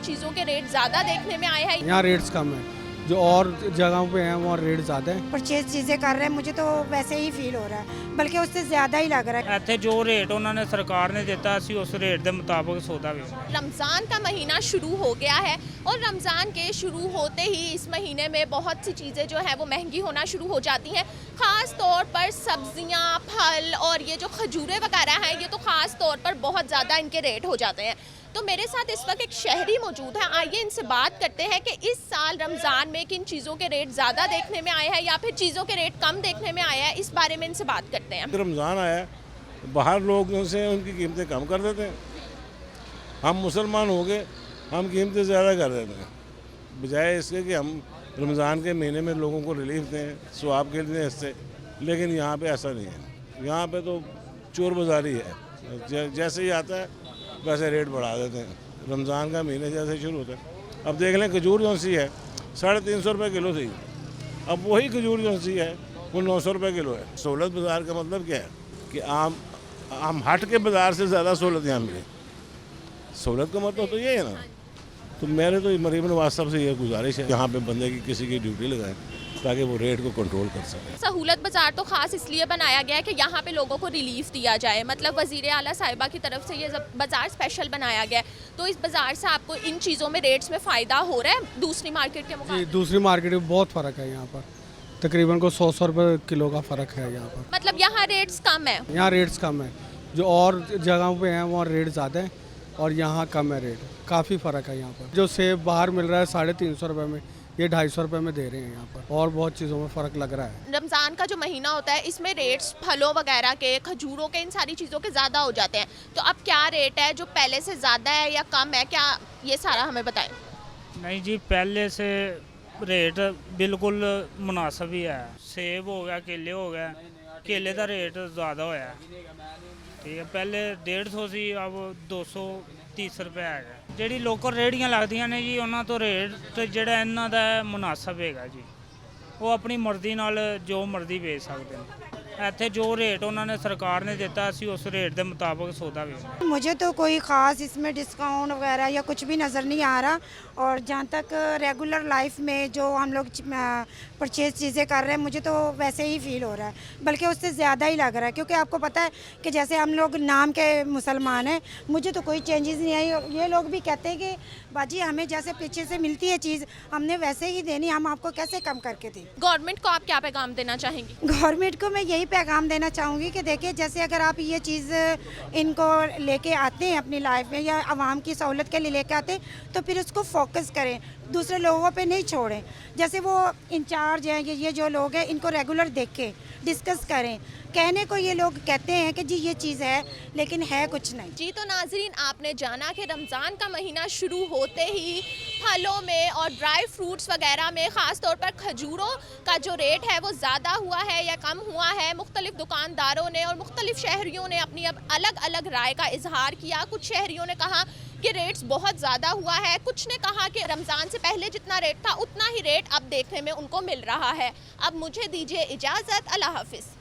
चीज़ों के रेट ज़्यादा देखने में आए हैं। यहाँ रेट्स कम है, जो और जगहों पे हैं वहाँ रेट ज़्यादा है। परचेज चीज़ें कर रहे हैं, मुझे तो वैसे ही फील हो रहा है, बल्कि उससे ज़्यादा ही लग रहा है। ਇੱਥੇ ਜੋ ਰੇਟ ਉਹਨਾਂ ਨੇ ਸਰਕਾਰ ਨੇ ਦਿੱਤਾ ਅਸੀਂ ਉਸ ਰੇਟ ਦੇ ਮੁਤਾਬਕ ਸੌਦਾ ਵੇਚ। रमज़ान का महीना शुरू हो गया है और रमज़ान के शुरू होते ही इस महीने में बहुत सी चीज़ें जो हैं वो महंगी होना शुरू हो जाती हैं। ख़ास तौर पर सब्जियां, फल और ये जो खजूरें वगैरह हैं, ये तो ख़ास तौर पर बहुत ज़्यादा इनके रेट हो जाते हैं। तो मेरे साथ इस वक्त एक शहरी मौजूद है, आइए इनसे बात करते हैं कि इस साल रमज़ान में किन चीज़ों के रेट ज़्यादा देखने में आए हैं या फिर चीज़ों के रेट कम देखने में आए हैं। इस बारे में इनसे बात करते हैं। रमज़ान आया, बाहर लोगों से उनकी कीमतें कम कर देते हैं, हम मुसलमान हो गए, हम कीमतें ज़्यादा कर देते हैं, बजाय इसके कि हम रमज़ान के महीने में लोगों को रिलीफ दें, सवाब के लिए इससे। लेकिन यहाँ पे ऐसा नहीं है, यहाँ पे तो चोर बाज़ारी है, जैसे ही आता है वैसे रेट बढ़ा देते हैं। रमज़ान का महीने जैसे शुरू होता है, अब देख लें खजूर जो सी है 350 रुपये किलो थी, अब वही खजूर जो सी है वो 900 रुपये किलो है। सहूलत बाज़ार का मतलब क्या है कि आम हट के बाज़ार से ज़्यादा सहूलत यहाँ मिले। सहूलत का मतलब तो ये है ना। तो मेरे तो मरीम नवाज साहब से ये गुजारिश है, यहाँ पे बंदे की किसी की ड्यूटी लगाएं ताकि वो रेट को कंट्रोल कर सकें। सहूलत बाज़ार तो ख़ास इसलिए बनाया गया है कि यहाँ पे लोगों को रिलीफ दिया जाए, मतलब वज़ीर आला साहिबा की तरफ से ये बाज़ार स्पेशल बनाया गया है। तो इस बाज़ार से आपको इन चीज़ों में रेट्स में फ़ायदा हो रहा है दूसरी मार्केट के मुकाबले? दूसरी मार्केट में बहुत फ़र्क है, यहाँ पर तकरीबन को 100 रुपये किलो का फ़र्क है यहाँ पर। मतलब यहाँ रेट्स कम है? यहाँ रेट्स कम है, जो और जगहों पे हैं वहाँ रेट ज़्यादा है और यहाँ कम है रेट। काफ़ी फ़र्क है यहाँ पर। जो सेब बाहर मिल रहा है 350 रुपये में, ये 250 रुपये में दे रहे हैं यहाँ पर, और बहुत चीज़ों में फ़र्क लग रहा है। रमज़ान का जो महीना होता है इसमें रेट्स फलों वगैरह के, खजूरों के, इन सारी चीज़ों के ज़्यादा हो जाते हैं। तो अब क्या रेट है, जो पहले से ज़्यादा है या कम है, क्या ये सारा हमें बताएं। नहीं जी, पहले से रेट बिल्कुल मुनासिब ही है। सेब हो गया, केले हो गए, केले का रेट ज़्यादा होया, ठीक है। पहले 150 सी, अब 230 रुपये है। ਜਿਹੜੀ ਲੋਕਲ ਰੇੜੀਆਂ ਲੱਗਦੀਆਂ ਨੇ ਜੀ ਉਹਨਾਂ ਤੋਂ ਰੇਟ ਜਿਹੜਾ ਇਹਨਾਂ ਦਾ ਮੁਨਾਸਬ ਹੈਗਾ ਜੀ, ਉਹ ਆਪਣੀ ਮਰਜ਼ੀ ਨਾਲ ਜੋ ਮਰਜ਼ੀ ਵੇਚ ਸਕਦੇ ਨੇ। ਇੱਥੇ ਜੋ ਰੇਟ ਉਹਨਾਂ ਨੇ ਸਰਕਾਰ ਨੇ ਦਿੱਤਾ ਅਸੀਂ ਉਸ ਰੇਟ ਦੇ ਮੁਤਾਬਕ ਸੌਦਾ ਵੇਚਦੇ। मुझे तो कोई ख़ास इसमें डिस्काउंट वगैरह या कुछ भी नज़र नहीं आ रहा, और जहाँ तक रेगुलर लाइफ में जो हम लोग परचेज चीज़ें कर रहे हैं, मुझे तो वैसे ही फ़ील हो रहा है, बल्कि उससे ज़्यादा ही लग रहा है। क्योंकि आपको पता है कि जैसे हम लोग नाम के मुसलमान हैं, मुझे तो कोई चेंजेस नहीं आई। ये लोग भी कहते हैं कि बाजी हमें जैसे पीछे से मिलती है चीज़ हमने वैसे ही देनी, हम आपको कैसे कम करके दें। गवर्नमेंट को आप क्या पैगाम देना चाहेंगी? गवर्नमेंट को मैं यही पैगाम देना चाहूँगी कि देखिए, जैसे अगर आप ये चीज़ इनको लेके आते हैं अपनी लाइफ में या आवाम की सहूलत के लिए लेके आते हैं, तो फिर उसको फोकस करें, दूसरे लोगों पे नहीं छोड़ें। जैसे वो इंचार्ज हैं, ये जो लोग हैं, इनको रेगुलर देखें, डिस्कस करें। कहने को ये लोग कहते हैं कि जी ये चीज़ है, लेकिन है कुछ नहीं। जी, तो नाजरीन आपने जाना कि रमज़ान का महीना शुरू होते ही फलों में और ड्राई फ्रूट्स वगैरह में, ख़ास तौर पर खजूरों का जो रेट है वो ज़्यादा हुआ है या कम हुआ है। मुख्तलिफ दुकानदारों ने और मुख्तलिफ शहरियों ने अपनी अब अलग अलग राय का इजहार किया। कुछ शहरियों ने कहा कि रेट्स बहुत ज़्यादा हुआ है, कुछ ने कहा कि रमज़ान से पहले जितना रेट था उतना ही रेट अब देखने में उनको मिल रहा है। अब मुझे दीजिए इजाज़त, अल्लाह हाफिज़।